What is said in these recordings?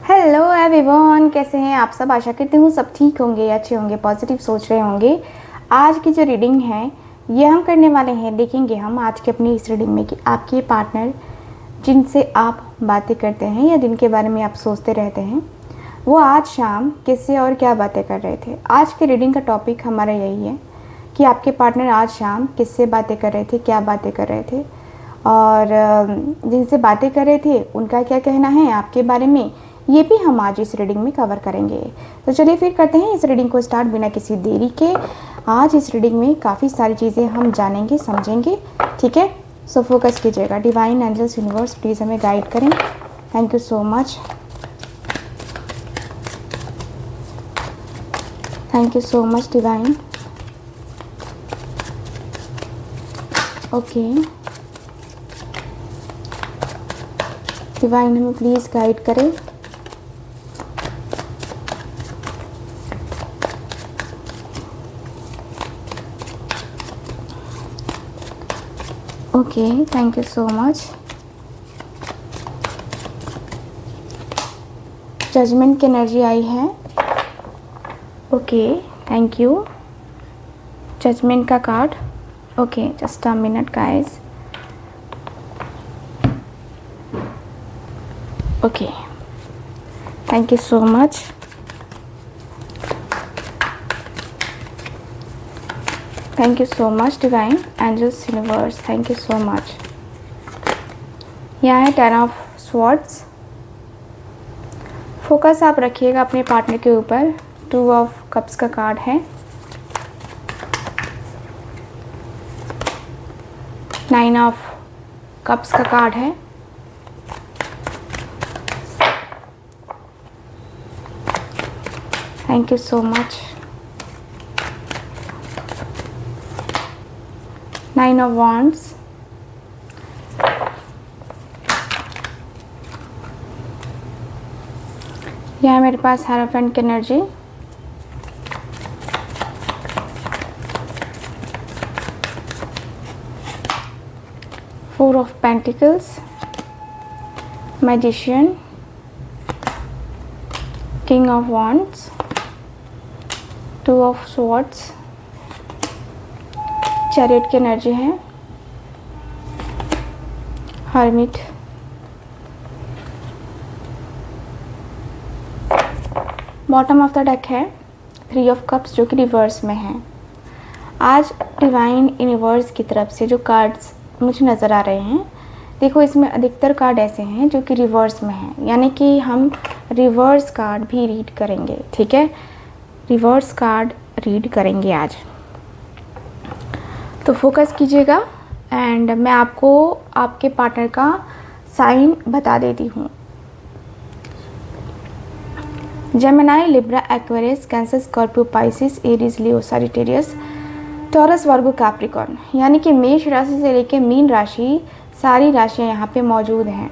Hello everyone, कैसे हैं आप सब। आशा करती हूँ सब ठीक होंगे, अच्छे होंगे, पॉजिटिव सोच रहे होंगे। आज की जो रीडिंग है ये हम करने वाले हैं, देखेंगे हम आज की अपनी इस रीडिंग में कि आपके पार्टनर जिनसे आप बातें करते हैं या जिनके बारे में आप सोचते रहते हैं वो आज शाम किससे और क्या बातें कर रहे थे। आज की रीडिंग का टॉपिक हमारा यही है कि आपके पार्टनर आज शाम किससे बातें कर रहे थे, क्या बातें कर रहे थे और जिनसे बातें कर रहे थे उनका क्या कहना है आपके बारे में, ये भी हम आज इस रीडिंग में कवर करेंगे। तो चलिए फिर करते हैं इस रीडिंग को स्टार्ट बिना किसी देरी के। आज इस रीडिंग में काफ़ी सारी चीज़ें हम जानेंगे, समझेंगे, ठीक है। सो फोकस कीजिएगा। डिवाइन एंजल्स यूनिवर्स प्लीज़ हमें गाइड करें। Thank you so much, thank you so much divine. Okay divine हमें प्लीज़ गाइड करें। Okay thank you so much. Judgement की एनर्जी आई है। Okay thank you. जजमेंट का card. Okay just a minute guys. Okay thank you so much. Thank you so much divine angels universe, thank you so much. यहाँ है 10 of swords. Focus आप रखिएगा अपने partner के ऊपर। 2 ऑफ कप्स का card है। 9 ऑफ कप्स का कार्ड है। Thank you so much. 9 of wands। यहाँ मेरे पास हायरोफेंट की energy. Four of pentacles, magician, king of wands, 2 of swords, chariot की एनर्जी है, hermit, bottom of the deck है 3 ऑफ कप्स जो कि रिवर्स में है। आज डिवाइन यूनिवर्स की तरफ से जो कार्ड्स मुझे नज़र आ रहे हैं, देखो इसमें अधिकतर कार्ड ऐसे हैं जो कि रिवर्स में हैं, यानी कि हम रिवर्स कार्ड भी रीड करेंगे, ठीक है। रिवर्स कार्ड रीड करेंगे आज, तो फोकस कीजिएगा। एंड मैं आपको आपके पार्टनर का साइन बता देती हूँ। Gemini, Libra, Aquarius, Cancer, Scorpio, Pisces, Aries, Leo, Sagittarius, Taurus, Virgo, Capricorn, यानी कि मेष राशि से लेकर मीन राशि, सारी राशियाँ यहाँ पे मौजूद हैं।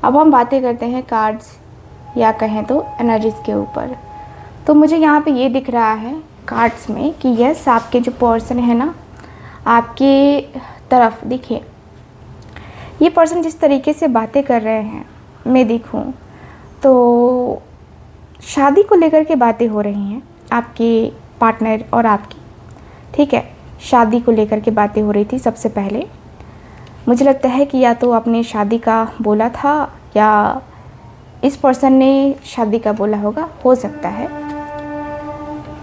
अब हम बातें करते हैं कार्ड्स या कहें तो एनर्जीज के ऊपर। तो मुझे यहाँ पे ये दिख रहा है कार्ड्स में कि यस, आपके जो पर्सन है ना, आपके तरफ देखिए, ये पर्सन जिस तरीके से बातें कर रहे हैं, मैं देखूं तो शादी को लेकर के बातें हो रही हैं आपके पार्टनर और आपकी, ठीक है। शादी को लेकर के बातें हो रही थी सबसे पहले। मुझे लगता है कि या तो आपने शादी का बोला था या इस पर्सन ने शादी का बोला होगा, हो सकता है।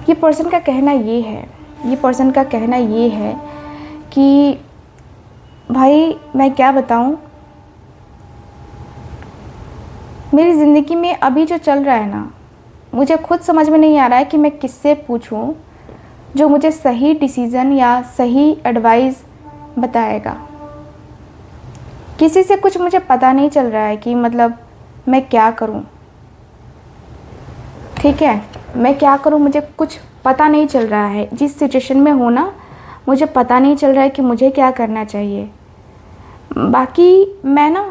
ये पर्सन का कहना ये है, ये पर्सन का कहना ये है कि भाई मैं क्या बताऊं, मेरी ज़िंदगी में अभी जो चल रहा है ना, मुझे खुद समझ में नहीं आ रहा है कि मैं किससे पूछूं जो मुझे सही डिसीज़न या सही एडवाइस बताएगा। किसी से कुछ मुझे पता नहीं चल रहा है कि मतलब मैं क्या करूं, ठीक है। मैं क्या करूं, मुझे कुछ पता नहीं चल रहा है। जिस सिचुएशन में हो ना, मुझे पता नहीं चल रहा है कि मुझे क्या करना चाहिए। बाकी मैं ना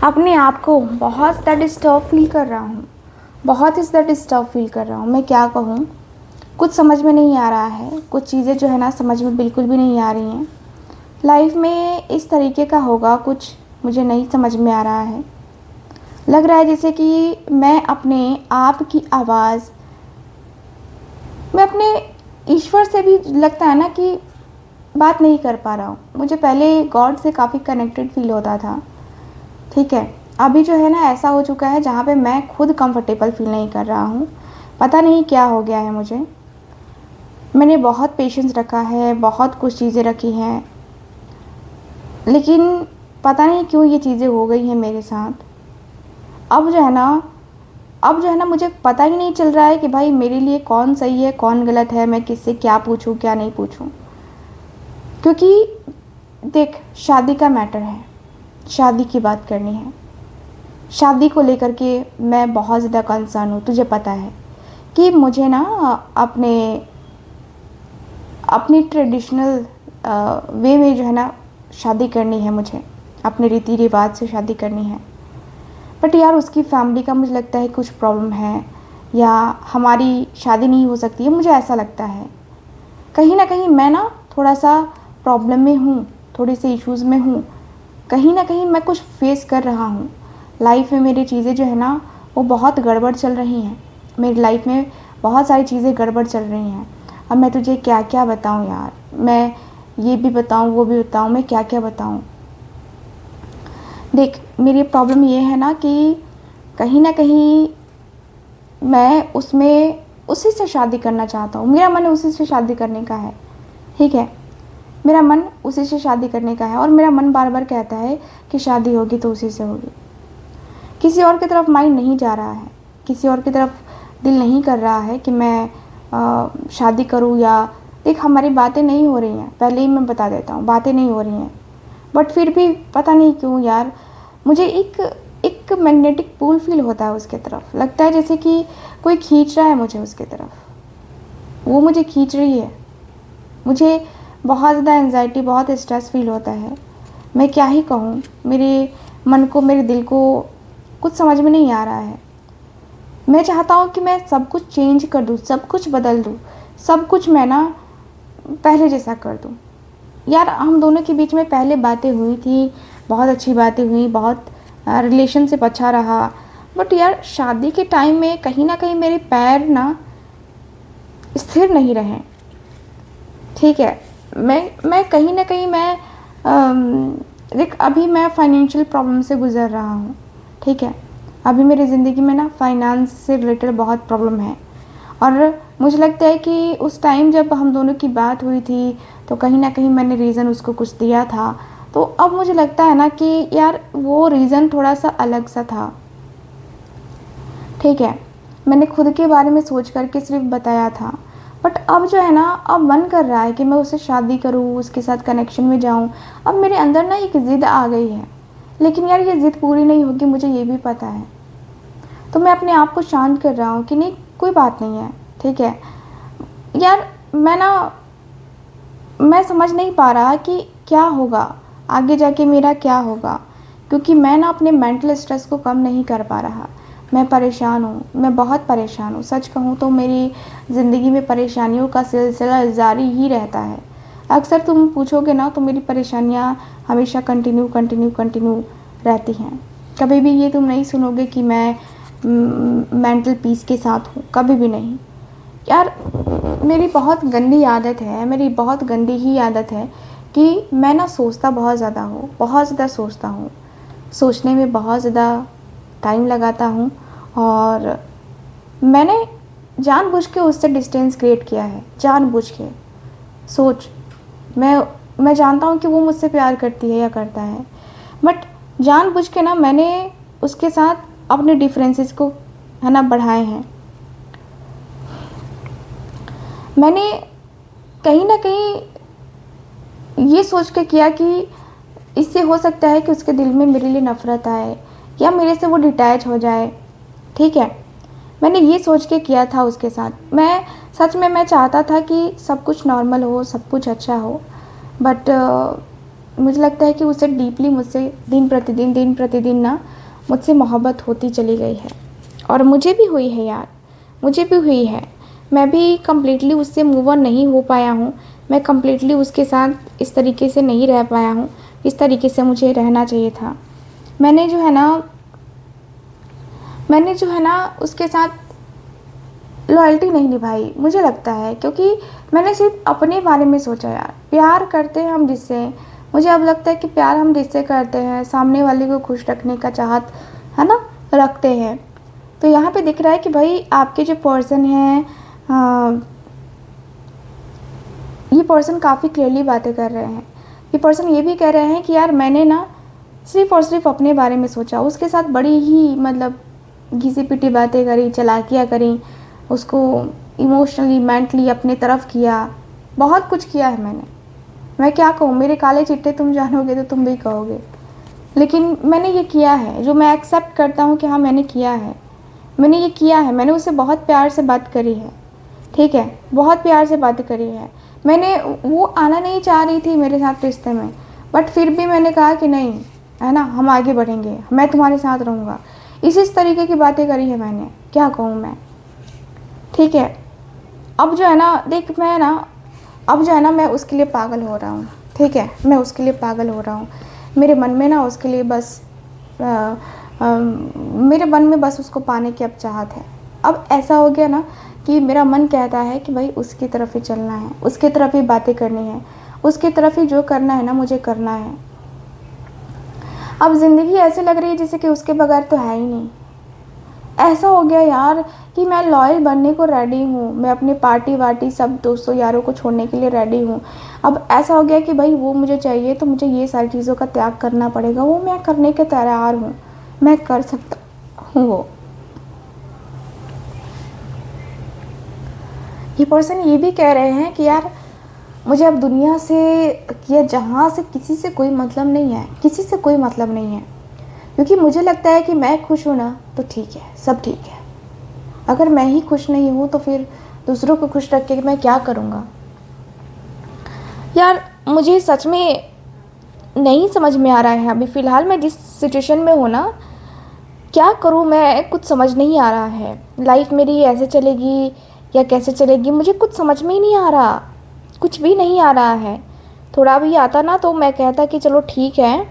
अपने आप को बहुत ज़्यादा डिस्टर्ब फील कर रहा हूँ, बहुत ही ज़्यादा डिस्टर्ब फील कर रहा हूँ। मैं क्या कहूँ, कुछ समझ में नहीं आ रहा है। कुछ चीज़ें जो है ना समझ में बिल्कुल भी नहीं आ रही हैं। लाइफ में इस तरीके का होगा कुछ, मुझे नहीं समझ में आ रहा है। लग रहा है जैसे कि मैं अपने आप की आवाज़, मैं अपने ईश्वर से भी लगता है ना कि बात नहीं कर पा रहा हूँ। मुझे पहले गॉड से काफ़ी कनेक्टेड फील होता था, ठीक है। अभी जो है ना ऐसा हो चुका है जहाँ पे मैं खुद कंफर्टेबल फील नहीं कर रहा हूँ। पता नहीं क्या हो गया है मुझे। मैंने बहुत पेशेंस रखा है, बहुत कुछ चीज़ें रखी हैं, लेकिन पता नहीं क्यों ये चीज़ें हो गई हैं मेरे साथ। अब जो है ना अब जो है ना मुझे पता ही नहीं चल रहा है कि भाई मेरे लिए कौन सही है कौन गलत है, मैं किससे क्या पूछूं क्या नहीं पूछूं। क्योंकि देख, शादी का मैटर है, शादी की बात करनी है। शादी को लेकर के मैं बहुत ज़्यादा कंसर्न हूँ। तुझे पता है कि मुझे ना अपने अपनी ट्रेडिशनल वे में जो है ना शादी करनी है, मुझे अपने रीति रिवाज से शादी करनी है। बट यार उसकी फैमिली का मुझे लगता है कुछ प्रॉब्लम है, या हमारी शादी नहीं हो सकती है, मुझे ऐसा लगता है। कहीं ना कहीं मैं ना थोड़ा सा प्रॉब्लम में हूँ, थोड़ी सी इश्यूज़ में हूँ। कहीं ना कहीं मैं कुछ फेस कर रहा हूँ लाइफ में। मेरी चीज़ें जो है ना वो बहुत गड़बड़ चल रही हैं। मेरी लाइफ में बहुत सारी चीज़ें गड़बड़ चल रही हैं। अब मैं तुझे क्या क्या बताऊँ यार, मैं ये भी बताऊँ वो भी बताऊँ, मैं क्या क्या बताऊँ। देख, मेरी प्रॉब्लम ये है ना कि कहीं ना कहीं मैं उसमें उसी से शादी करना चाहता हूँ। मेरा मन उसी से शादी करने का है, ठीक है। मेरा मन उसी से शादी करने का है और मेरा मन बार बार कहता है कि शादी होगी तो उसी से होगी। किसी और की तरफ माइंड नहीं जा रहा है, किसी और की तरफ दिल नहीं कर रहा है कि मैं शादी करूँ। या देख, हमारी बातें नहीं हो रही हैं, पहले ही मैं बता देता हूँ, बातें नहीं हो रही हैं। बट फिर भी पता नहीं क्यों यार मुझे एक एक मैग्नेटिक पुल फील होता है उसके तरफ। लगता है जैसे कि कोई खींच रहा है मुझे उसके तरफ, वो मुझे खींच रही है। मुझे बहुत ज़्यादा एंजाइटी, बहुत स्ट्रेस फील होता है। मैं क्या ही कहूँ, मेरे मन को, मेरे दिल को कुछ समझ में नहीं आ रहा है। मैं चाहता हूँ कि मैं सब कुछ चेंज कर दूँ, सब कुछ बदल दूँ, सब कुछ मैं ना पहले जैसा कर दूँ। यार हम दोनों के बीच में पहले बातें हुई थी, बहुत अच्छी बातें हुई, बहुत रिलेशनशिप अच्छा रहा। बट यार शादी के टाइम में कहीं ना कहीं मेरे पैर ना स्थिर नहीं रहे, ठीक है। मैं कहीं ना कहीं देख, अभी मैं फाइनेंशियल प्रॉब्लम से गुज़र रहा हूँ, ठीक है। अभी मेरी ज़िंदगी में ना फाइनेंस से रिलेटेड बहुत प्रॉब्लम है। और मुझे लगता है कि उस टाइम जब हम दोनों की बात हुई थी तो कहीं ना कहीं मैंने रीज़न उसको कुछ दिया था। तो अब मुझे लगता है ना कि यार वो रीज़न थोड़ा सा अलग सा था, ठीक है। मैंने खुद के बारे में सोच करके सिर्फ बताया था। बट अब जो है ना, अब मन कर रहा है कि मैं उससे शादी करूँ, उसके साथ कनेक्शन में जाऊँ। अब मेरे अंदर ना एक ज़िद आ गई है, लेकिन यार ये ज़िद पूरी नहीं होगी, मुझे ये भी पता है। तो मैं अपने आप को शांत कर रहा हूँ कि नहीं, कोई बात नहीं है, ठीक है। यार मैं समझ नहीं पा रहा कि क्या होगा आगे जाके, मेरा क्या होगा। क्योंकि मैं ना अपने मेंटल स्ट्रेस को कम नहीं कर पा रहा। मैं परेशान हूँ, मैं बहुत परेशान हूँ। सच कहूँ तो मेरी ज़िंदगी में परेशानियों का सिलसिला जारी ही रहता है। अक्सर तुम पूछोगे ना तो मेरी परेशानियाँ हमेशा कंटिन्यू रहती हैं। कभी भी ये तुम नहीं सुनोगे कि मैं मेंटल पीस के साथ हूँ, कभी भी नहीं। यार मेरी बहुत गंदी आदत है, मेरी बहुत गंदी ही आदत है कि मैं ना सोचता बहुत ज़्यादा हूँ, बहुत ज़्यादा सोचता हूँ। सोचने में बहुत ज़्यादा टाइम लगाता हूँ और मैंने जानबूझ के उससे डिस्टेंस क्रिएट किया है, जानबूझ के। सोच, मैं जानता हूँ कि वो मुझसे प्यार करती है या करता है, बट जानबूझ के ना मैंने उसके साथ अपने डिफरेंसेस को है ना बढ़ाए हैं। मैंने कहीं ना कहीं ये सोच के किया कि इससे हो सकता है कि उसके दिल में मेरे लिए नफ़रत आए या मेरे से वो डिटैच हो जाए, ठीक है। मैंने ये सोच के किया था उसके साथ। मैं सच में मैं चाहता था कि सब कुछ नॉर्मल हो, सब कुछ अच्छा हो। बट मुझे लगता है कि उसे डीपली मुझसे दिन प्रतिदिन ना मुझसे मोहब्बत होती चली गई है। और मुझे भी हुई है यार, मुझे भी हुई है। मैं भी कम्प्लीटली उससे मूव ऑन नहीं हो पाया हूँ। मैं कम्प्लीटली उसके साथ इस तरीके से नहीं रह पाया हूँ, इस तरीके से मुझे रहना चाहिए था। मैंने जो है ना मैंने जो है ना उसके साथ लॉयल्टी नहीं निभाई, मुझे लगता है, क्योंकि मैंने सिर्फ अपने बारे में सोचा यार। प्यार करते हैं हम जिससे, मुझे अब लगता है कि प्यार हम जिससे करते हैं सामने वाले को खुश रखने का चाहत है ना रखते हैं। तो यहाँ पे दिख रहा है कि भाई आपके जो पर्सन हैं ये पर्सन काफ़ी क्लियरली बातें कर रहे हैं। ये पर्सन ये भी कह रहे हैं कि यार मैंने ना सिर्फ और सिर्फ अपने बारे में सोचा, उसके साथ बड़ी ही मतलब घिसी पिटी बातें करी, चालाकियाँ करी, उसको इमोशनली मेंटली अपने तरफ किया, बहुत कुछ किया है मैंने। मैं क्या कहूँ, मेरे काले चिट्टे तुम जानोगे तो तुम भी कहोगे, लेकिन मैंने ये किया है जो मैं एक्सेप्ट करता हूँ कि हाँ मैंने किया है, मैंने ये किया है। मैंने उससे बहुत प्यार से बात करी है, ठीक है, बहुत प्यार से बात करी है। मैंने वो आना नहीं चाह रही थी मेरे साथ रिश्ते में, बट फिर भी मैंने कहा कि नहीं है ना, हम आगे बढ़ेंगे, मैं तुम्हारे साथ रहूँगा। इस तरीके की बातें करी है मैंने, क्या कहूँ मैं, ठीक है। अब जो है ना देख मैं ना अब जो है ना मैं उसके लिए पागल हो रहा हूँ, ठीक है, मैं उसके लिए पागल हो रहा हूँ। मेरे मन में ना उसके लिए बस मेरे मन में बस उसको पाने की अब चाहत है। अब ऐसा हो गया ना कि मेरा मन कहता है कि भाई उसकी तरफ ही चलना है, उसकी तरफ ही बातें करनी है, उसकी तरफ ही जो करना है ना मुझे करना है। अब ज़िंदगी ऐसे लग रही है जैसे कि उसके बगैर तो है ही नहीं। ऐसा हो गया यार कि मैं लॉयल बनने को रेडी हूँ, मैं अपने पार्टी वार्टी सब दोस्तों यारों को छोड़ने के लिए रेडी हूँ। अब ऐसा हो गया कि भाई वो मुझे चाहिए तो मुझे ये सारी चीज़ों का त्याग करना पड़ेगा, वो मैं करने के तैयार हूँ, मैं कर सकता हूँ वो। ये पर्सन ये भी कह रहे हैं कि यार मुझे अब दुनिया से या जहाँ से किसी से कोई मतलब नहीं है, किसी से कोई मतलब नहीं है, क्योंकि मुझे लगता है कि मैं खुश हूँ ना तो ठीक है, सब ठीक है। अगर मैं ही खुश नहीं हूँ तो फिर दूसरों को खुश रख के मैं क्या करूँगा। यार मुझे सच में नहीं समझ में आ रहा है अभी फ़िलहाल मैं जिस सिचुएशन में हूँ ना, क्या करूँ मैं, कुछ समझ नहीं आ रहा है। लाइफ मेरी ऐसे चलेगी या कैसे चलेगी मुझे कुछ समझ में ही नहीं आ रहा, कुछ भी नहीं आ रहा है। थोड़ा भी आता ना तो मैं कहता कि चलो ठीक है,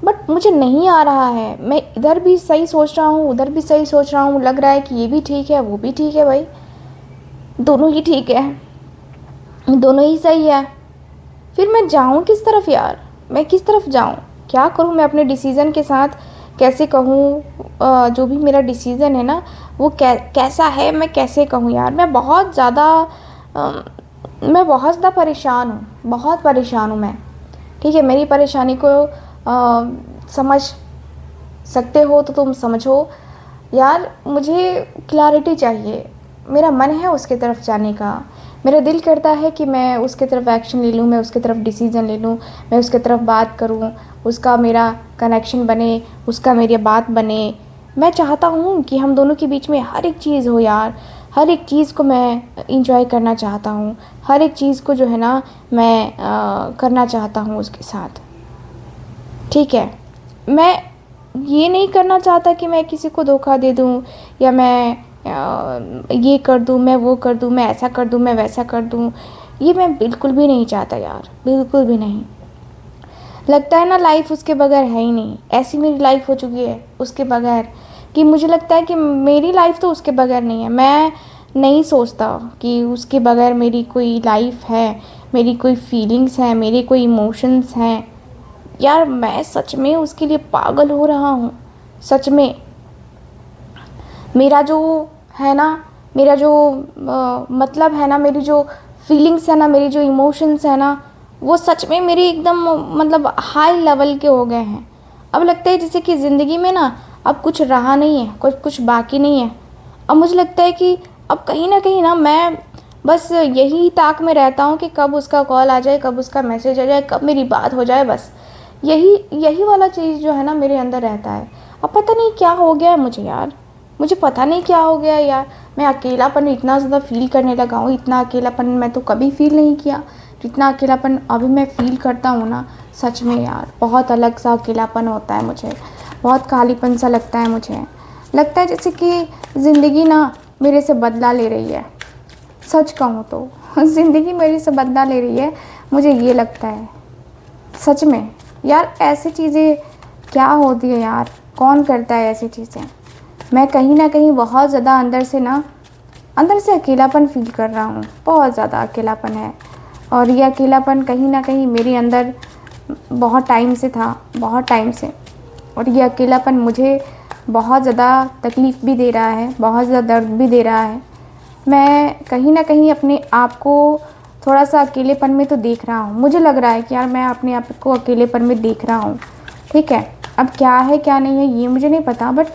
बट मुझे नहीं आ रहा है। मैं इधर भी सही सोच रहा हूँ, उधर भी सही सोच रहा हूँ, लग रहा है कि ये भी ठीक है वो भी ठीक है, भाई दोनों ही ठीक है, दोनों ही सही है। फिर मैं जाऊँ किस तरफ यार, मैं किस तरफ जाऊँ, क्या करूँ मैं अपने डिसीज़न के साथ, कैसे कहूँ जो भी मेरा डिसीज़न है ना वो कैसा है, मैं कैसे कहूँ यार। मैं बहुत ज़्यादा परेशान हूँ, बहुत परेशान हूँ मैं, ठीक है। मेरी परेशानी को समझ सकते हो तो तुम समझो यार। मुझे क्लैरिटी चाहिए, मेरा मन है उसके तरफ जाने का, मेरा दिल करता है कि मैं उसके तरफ एक्शन ले लूँ, मैं उसके तरफ डिसीज़न ले लूँ, मैं उसके तरफ बात करूँ, उसका मेरा कनेक्शन बने, उसका मेरी बात बने। मैं चाहता हूँ कि हम दोनों के बीच में हर एक चीज़ हो यार, हर एक चीज़ को मैं इंजॉय करना चाहता हूँ, हर एक चीज़ को जो है ना मैं करना चाहता हूँ उसके साथ, ठीक है। मैं ये नहीं करना चाहता कि मैं किसी को धोखा दे दूँ या मैं ये कर दूँ, मैं वो कर दूँ, मैं ऐसा कर दूँ, मैं वैसा कर दूँ, ये मैं बिल्कुल भी नहीं चाहता यार, बिल्कुल भी नहीं। लगता है ना लाइफ उसके बगैर है ही नहीं, ऐसी मेरी लाइफ हो चुकी है उसके बगैर कि मुझे लगता है कि मेरी लाइफ तो उसके बगैर नहीं है। मैं नहीं सोचता कि उसके बगैर मेरी कोई लाइफ है, मेरी कोई फीलिंग्स हैं, मेरे कोई इमोशंस हैं। यार मैं सच में उसके लिए पागल हो रहा हूँ, सच में। मेरा जो है ना, मेरा जो मतलब है ना, मेरी जो फीलिंग्स है ना, मेरी जो इमोशंस है ना, वो सच में मेरी एकदम मतलब हाई लेवल के हो गए हैं। अब लगता है जैसे कि ज़िंदगी में ना अब कुछ रहा नहीं है, कुछ बाकी नहीं है। अब मुझे लगता है कि अब कहीं ना कहीं ना मैं बस यही ताक में रहता हूँ कि कब उसका कॉल आ जाए, कब उसका मैसेज आ जाए, कब मेरी बात हो जाए, बस यही वाला चीज़ जो है ना मेरे अंदर रहता है। अब पता नहीं क्या हो गया है मुझे यार, मुझे पता नहीं क्या हो गया यार। मैं अकेलापन इतना ज़्यादा फील करने लगा हूँ, इतना अकेलापन मैं तो कभी फील नहीं किया जितना अकेलापन अभी मैं फ़ील करता हूँ ना। सच में यार बहुत अलग सा अकेलापन होता है मुझे, बहुत खालीपन सा लगता है मुझे। लगता है जैसे कि ज़िंदगी ना मेरे से बदला ले रही है। सच कहूँ तो ज़िंदगी मेरे से बदला ले रही है, मुझे ये लगता है सच में। यार ऐसी चीज़ें क्या होती है यार, कौन करता है ऐसी चीज़ें। मैं कहीं ना कहीं बहुत ज़्यादा अंदर से अकेलापन फील कर रहा हूँ। बहुत ज़्यादा अकेलापन है, और ये अकेलापन कहीं ना कहीं मेरे अंदर बहुत टाइम से था, बहुत टाइम से। और ये अकेलापन मुझे बहुत ज़्यादा तकलीफ़ भी दे रहा है, बहुत ज़्यादा दर्द भी दे रहा है। मैं कहीं ना कहीं अपने आप को थोड़ा सा अकेलेपन में तो देख रहा हूँ। मुझे लग रहा है कि यार मैं अपने आप को अकेलेपन में देख रहा हूँ। ठीक है, अब क्या है क्या नहीं है ये मुझे नहीं पता, बट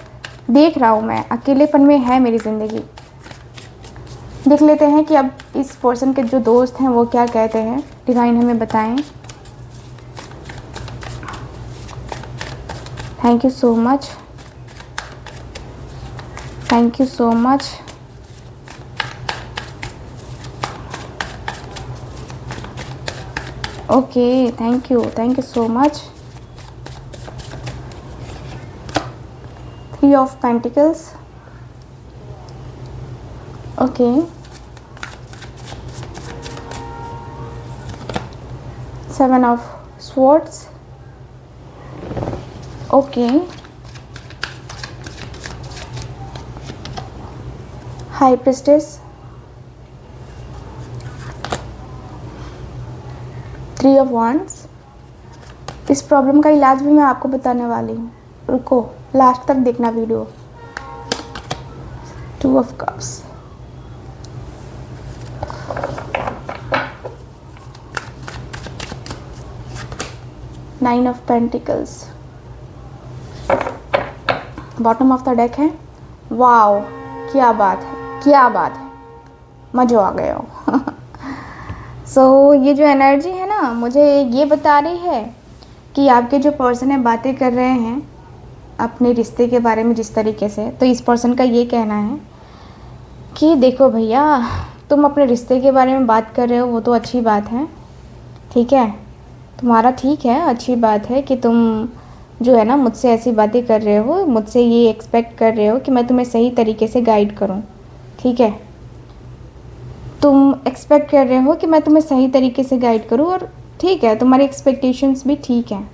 देख रहा हूँ मैं अकेलेपन में है मेरी ज़िंदगी। देख लेते हैं कि अब इस पर्सन के जो दोस्त हैं वो क्या कहते हैं, डिवाइन हमें बताएं। Thank you so much, thank you so much. Okay, thank you so much. 3 of Pentacles, okay. 7 of Swords, okay. High Priestess, 3 of Wands। इस प्रॉब्लम का इलाज भी मैं आपको बताने वाली हूँ, रुको लास्ट तक देखना video. 2 of Cups,9 of Pentacles, bottom of the deck है। वाओ, क्या बात है, क्या बात है, मज़ा आ गया हो। सो ये जो एनर्जी है ना, मुझे ये बता रही है कि आपके जो पर्सन है बातें कर रहे हैं अपने रिश्ते के बारे में जिस तरीके से, तो इस पर्सन का ये कहना है कि देखो भैया, तुम अपने रिश्ते के बारे में बात कर रहे हो, वो तो अच्छी बात है, ठीक है, तुम्हारा ठीक है, अच्छी बात है कि तुम जो है ना मुझसे ऐसी बातें कर रहे हो, मुझसे ये एक्सपेक्ट कर रहे हो कि मैं तुम्हें सही तरीके से गाइड करूं, ठीक है, तुम एक्सपेक्ट कर रहे हो कि मैं तुम्हें सही तरीके से गाइड करूं, और ठीक है, तुम्हारी एक्सपेक्टेशंस भी ठीक हैं।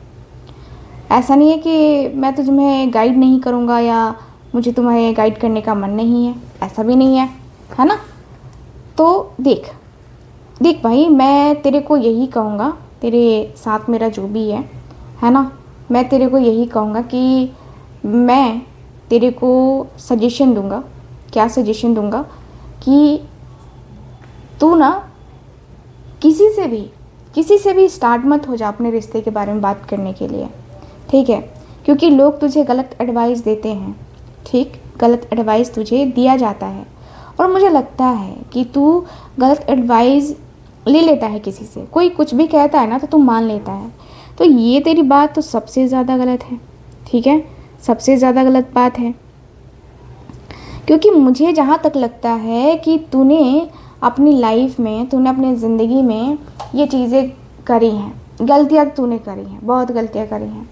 ऐसा नहीं है कि मैं तो तुम्हें गाइड नहीं करूंगा या मुझे तुम्हें गाइड करने का मन नहीं है, ऐसा भी नहीं है ना। तो देख भाई, मैं तेरे को यही कहूँगा, तेरे साथ मेरा जो भी है ना, मैं तेरे को यही कहूँगा कि मैं तेरे को सजेशन दूँगा। क्या सजेशन दूँगा कि तू ना किसी से भी स्टार्ट मत हो जा अपने रिश्ते के बारे में बात करने के लिए, ठीक है, क्योंकि लोग तुझे गलत एडवाइस देते हैं, ठीक, गलत एडवाइस तुझे दिया जाता है, और मुझे लगता है कि तू गलत एडवाइस ले लेता है किसी से, कोई कुछ भी कहता है ना तो तू मान लेता है। तो ये तेरी बात तो सबसे ज़्यादा गलत है, ठीक है, सबसे ज़्यादा गलत बात है, क्योंकि मुझे जहाँ तक लगता है कि तूने अपनी लाइफ में, तूने अपनी ज़िंदगी में ये चीज़ें करी हैं, गलतियाँ तूने करी हैं, बहुत गलतियाँ करी हैं।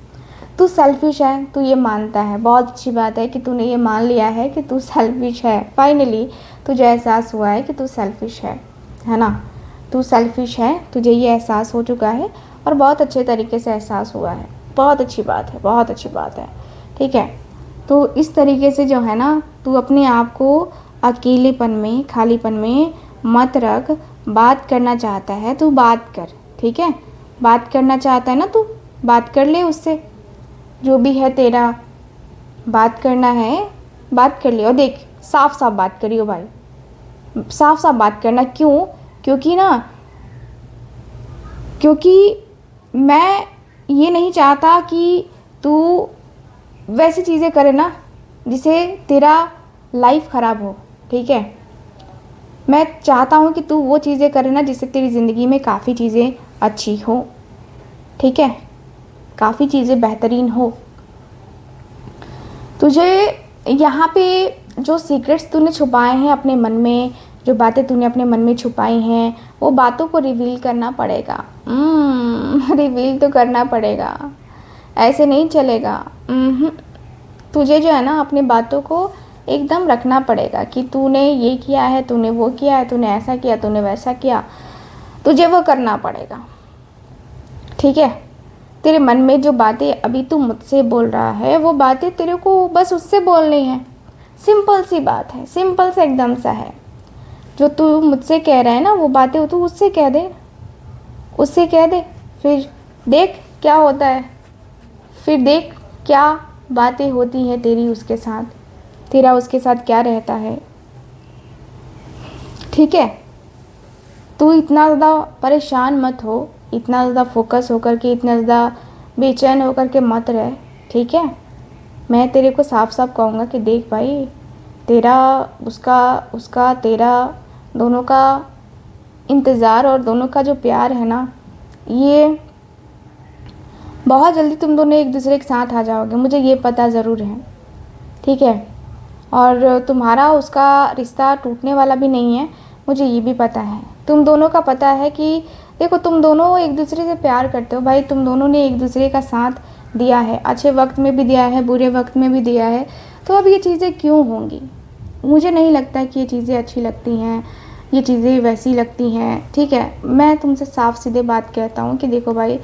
तू सेल्फिश है, तू ये मानता है, बहुत अच्छी बात है कि तूने ये मान लिया है कि तू सेल्फिश है। फाइनली तुझे एहसास हुआ है कि तू सेल्फिश है ना, तू सेल्फिश है, तुझे ये एहसास हो चुका है, और बहुत अच्छे तरीके से एहसास हुआ है, बहुत अच्छी बात है, बहुत अच्छी बात है, ठीक है। तो इस तरीके से जो है ना, तू अपने आप को अकेलेपन में, खालीपन में मत रख। बात करना चाहता है तू बात कर, ठीक है, बात करना चाहता है ना तू, बात कर ले उससे, जो भी है तेरा, बात करना है बात कर ले। और देख, साफ साफ बात करियो भाई, साफ साफ बात करना। क्यों? क्योंकि मैं ये नहीं चाहता कि तू वैसी चीज़ें करे ना जिससे तेरा लाइफ ख़राब हो, ठीक है। मैं चाहता हूँ कि तू वो चीज़ें करे ना जिससे तेरी ज़िंदगी में काफ़ी चीज़ें अच्छी हो, ठीक है, काफ़ी चीज़ें बेहतरीन हो। तुझे यहाँ पे जो सीक्रेट्स तूने छुपाए हैं अपने मन में, जो बातें तूने अपने मन में छुपाई हैं, वो बातों को रिवील करना पड़ेगा। रिवील तो करना पड़ेगा, ऐसे नहीं चलेगा। तुझे जो है ना अपनी बातों को एकदम रखना पड़ेगा कि तूने ये किया है, तूने वो किया है, तूने ऐसा किया, तूने वैसा किया, तुझे वो करना पड़ेगा, ठीक है। तेरे मन में जो बातें अभी तू मुझसे बोल रहा है, वो बातें तेरे को बस उससे बोलनी है, सिंपल सी बात है, सिंपल सा एकदम सा है। जो तू मुझसे कह रहा है ना वो बातें, वो तू उससे कह दे, उससे कह दे, फिर देख क्या होता है, फिर देख क्या बातें होती हैं तेरी उसके साथ, तेरा उसके साथ क्या रहता है। ठीक है, तू इतना ज़्यादा परेशान मत हो, इतना ज़्यादा फोकस होकर के, इतना ज़्यादा बेचैन होकर के मत रह। ठीक है, मैं तेरे को साफ साफ कहूँगा कि देख भाई, तेरा उसका उसका तेरा दोनों का इंतज़ार और दोनों का जो प्यार है ना, ये बहुत जल्दी तुम दोनों एक दूसरे के साथ आ जाओगे, मुझे ये पता ज़रूर है। ठीक है, और तुम्हारा उसका रिश्ता टूटने वाला भी नहीं है, मुझे ये भी पता है। तुम दोनों का पता है कि देखो, तुम दोनों एक दूसरे से प्यार करते हो भाई, तुम दोनों ने एक दूसरे का साथ दिया है, अच्छे वक्त में भी दिया है, बुरे वक्त में भी दिया है। तो अब ये चीज़ें क्यों होंगी? मुझे नहीं लगता कि ये चीज़ें अच्छी लगती हैं, ये चीज़ें वैसी लगती हैं। ठीक है, मैं तुमसे साफ सीधे बात कहता हूँ कि देखो भाई,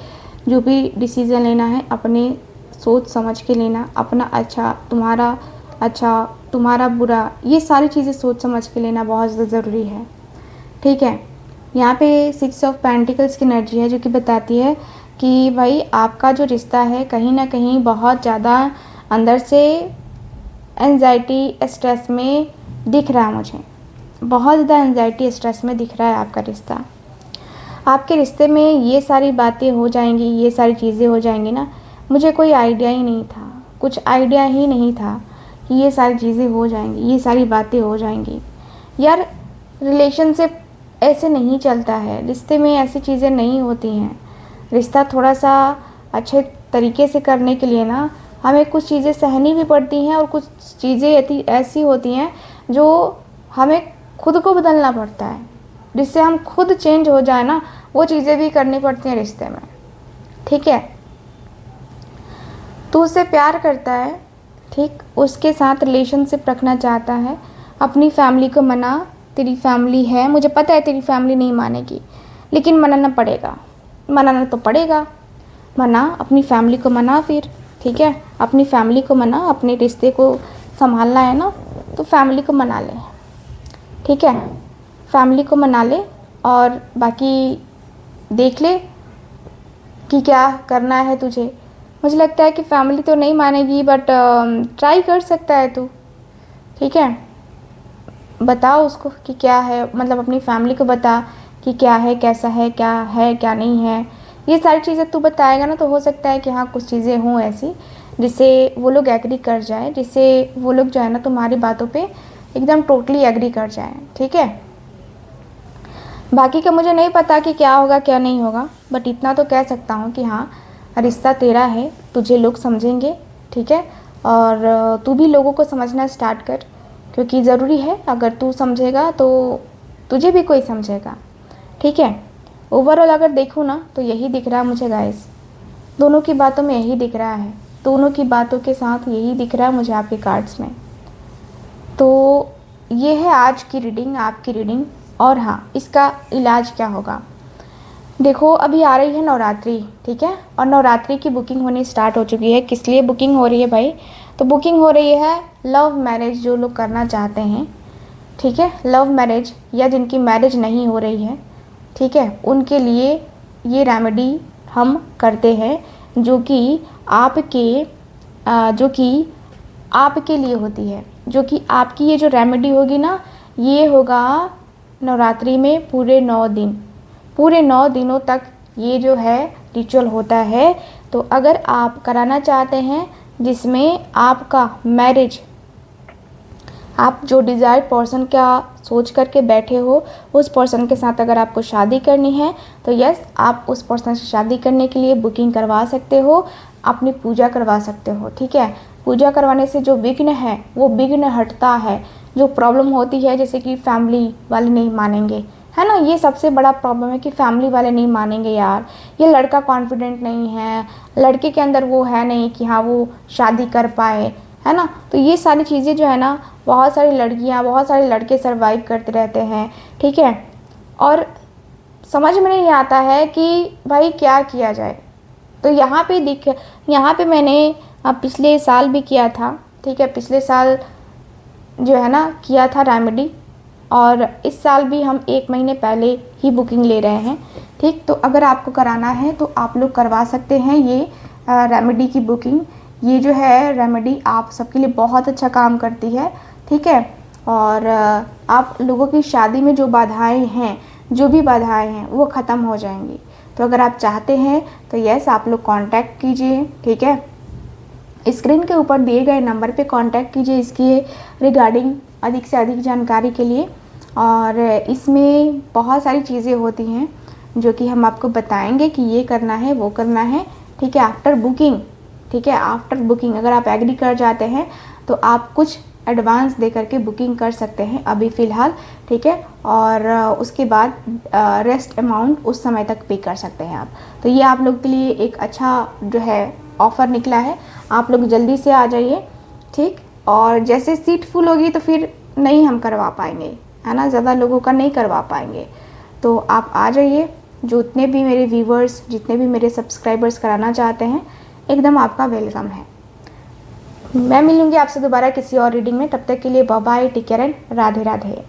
जो भी डिसीज़न लेना है अपने सोच समझ के लेना, अपना अच्छा तुम्हारा बुरा, ये सारी चीज़ें सोच समझ के लेना बहुत ज़्यादा ज़रूरी है। ठीक है, यहाँ पे 6 ऑफ पेंटिकल्स की एनर्जी है जो कि बताती है कि भाई आपका जो रिश्ता है कहीं ना कहीं बहुत ज़्यादा अंदर से एंजाइटी स्ट्रेस में दिख रहा है, मुझे बहुत ज़्यादा एंजाइटी स्ट्रेस में दिख रहा है आपका रिश्ता। आपके रिश्ते में ये सारी बातें हो जाएंगी, ये सारी चीज़ें हो जाएंगी ना, मुझे कोई आइडिया ही नहीं था, कुछ आइडिया ही नहीं था कि ये सारी चीज़ें हो जाएंगी, ये सारी बातें हो जाएंगी। यार, रिलेशनशिप ऐसे नहीं चलता है, रिश्ते में ऐसी चीज़ें नहीं होती हैं। रिश्ता थोड़ा सा अच्छे तरीके से करने के लिए ना हमें कुछ चीज़ें सहनी भी पड़ती हैं, और कुछ चीज़ें ऐसी होती हैं जो हमें खुद को बदलना पड़ता है, जिससे हम खुद चेंज हो जाए ना, वो चीज़ें भी करनी पड़ती हैं रिश्ते में। ठीक है, तू उससे प्यार करता है, ठीक, उसके साथ रिलेशनशिप रखना चाहता है, अपनी फैमिली को मना, तेरी फैमिली है, मुझे पता है तेरी फैमिली नहीं मानेगी, लेकिन मनाना पड़ेगा, मनाना तो पड़ेगा, मना, अपनी फैमिली को मना फिर। ठीक है, अपनी फैमिली को मना, अपने रिश्ते को संभालना है ना, तो फैमिली को मना ले। ठीक है, फैमिली को मना ले, और बाकी देख ले कि क्या करना है तुझे। मुझे लगता है कि फैमिली तो नहीं मानेगी, बट ट्राई कर सकता है तू। ठीक है, बताओ उसको कि क्या है, मतलब अपनी फैमिली को बता कि क्या है, कैसा है, क्या नहीं है। ये सारी चीज़ें तू बताएगा ना, तो हो सकता है कि हाँ कुछ चीज़ें हों ऐसी जिससे वो लोग एग्री कर जाए, जिससे वो लोग जो है ना तुम्हारी बातों पे एकदम टोटली एग्री कर जाए। ठीक है, बाकी का मुझे नहीं पता कि क्या होगा क्या नहीं होगा, बट इतना तो कह सकता हूँ कि हाँ, रिश्ता तेरा है, तुझे लोग समझेंगे। ठीक है, और तू भी लोगों को समझना स्टार्ट कर, क्योंकि ज़रूरी है, अगर तू समझेगा तो तुझे भी कोई समझेगा। ठीक है, ओवरऑल अगर देखूँ ना तो यही दिख रहा है मुझे गाइस, दोनों की बातों में यही दिख रहा है, दोनों की बातों के साथ यही दिख रहा है मुझे आपके कार्ड्स में। तो ये है आज की रीडिंग, आपकी रीडिंग। और हाँ, इसका इलाज क्या होगा, देखो अभी आ रही है नवरात्रि। ठीक है, और नवरात्रि की बुकिंग होनी स्टार्ट हो चुकी है। किस लिए बुकिंग हो रही है भाई, तो बुकिंग हो रही है लव मैरिज जो लोग करना चाहते हैं। ठीक है, लव मैरिज या जिनकी मैरिज नहीं हो रही है, ठीक है, उनके लिए ये रेमेडी हम करते हैं, जो कि आपके लिए होती है, जो कि आपकी ये जो रेमेडी होगी ना, ये होगा नवरात्रि में पूरे 9 दिन, पूरे 9 दिनों तक ये जो है रिचुअल होता है। तो अगर आप कराना चाहते हैं जिसमें आपका मैरिज, आप जो डिज़ायर्ड पर्सन का सोच करके बैठे हो, उस पर्सन के साथ अगर आपको शादी करनी है तो यस, आप उस पर्सन से शादी करने के लिए बुकिंग करवा सकते हो, अपनी पूजा करवा सकते हो। ठीक है, पूजा करवाने से जो विघ्न है वो विघ्न हटता है। जो प्रॉब्लम होती है जैसे कि फैमिली वाले नहीं मानेंगे, है ना, ये सबसे बड़ा प्रॉब्लम है कि फैमिली वाले नहीं मानेंगे यार, ये लड़का कॉन्फिडेंट नहीं है, लड़के के अंदर वो है नहीं कि हाँ वो शादी कर पाए, है ना। तो ये सारी चीज़ें जो है ना, बहुत सारी लड़कियां, बहुत सारे लड़के सर्वाइव करते रहते हैं। ठीक है, और समझ में नहीं आता है कि भाई क्या किया जाए। तो यहाँ पे मैंने पिछले साल भी किया था। ठीक है, पिछले साल जो है ना किया था रेमेडी, और इस साल भी हम 1 महीने पहले ही बुकिंग ले रहे हैं। ठीक, तो अगर आपको कराना है तो आप लोग करवा सकते हैं ये रेमेडी की बुकिंग। ये जो है रेमेडी आप सबके लिए बहुत अच्छा काम करती है। ठीक है, और आप लोगों की शादी में जो बाधाएं हैं, जो भी बाधाएं हैं वो ख़त्म हो जाएंगी। तो अगर आप चाहते हैं तो यस, आप लोग कांटेक्ट कीजिए। ठीक है, स्क्रीन के ऊपर दिए गए नंबर पे कांटेक्ट कीजिए इसकी रिगार्डिंग अधिक से अधिक जानकारी के लिए। और इसमें बहुत सारी चीज़ें होती हैं जो कि हम आपको बताएंगे कि ये करना है, वो करना है। ठीक है, आफ्टर बुकिंग। ठीक है, आफ्टर बुकिंग अगर आप एग्री कर जाते हैं तो आप कुछ एडवांस दे करके बुकिंग कर सकते हैं अभी फ़िलहाल। ठीक है, और उसके बाद रेस्ट अमाउंट उस समय तक पे कर सकते हैं आप। तो ये आप लोग के लिए एक अच्छा जो है ऑफ़र निकला है, आप लोग जल्दी से आ जाइए। ठीक, और जैसे सीट फुल होगी तो फिर नहीं हम करवा पाएंगे, है ना, ज़्यादा लोगों का नहीं करवा पाएंगे। तो आप आ जाइए, जो उतने भी मेरे व्यूवर्स, जितने भी मेरे सब्सक्राइबर्स कराना चाहते हैं, एकदम आपका वेलकम है। मैं मिलूँगी आपसे दोबारा किसी और रीडिंग में। तब तक के लिए bye bye, take care and Radhe Radhe.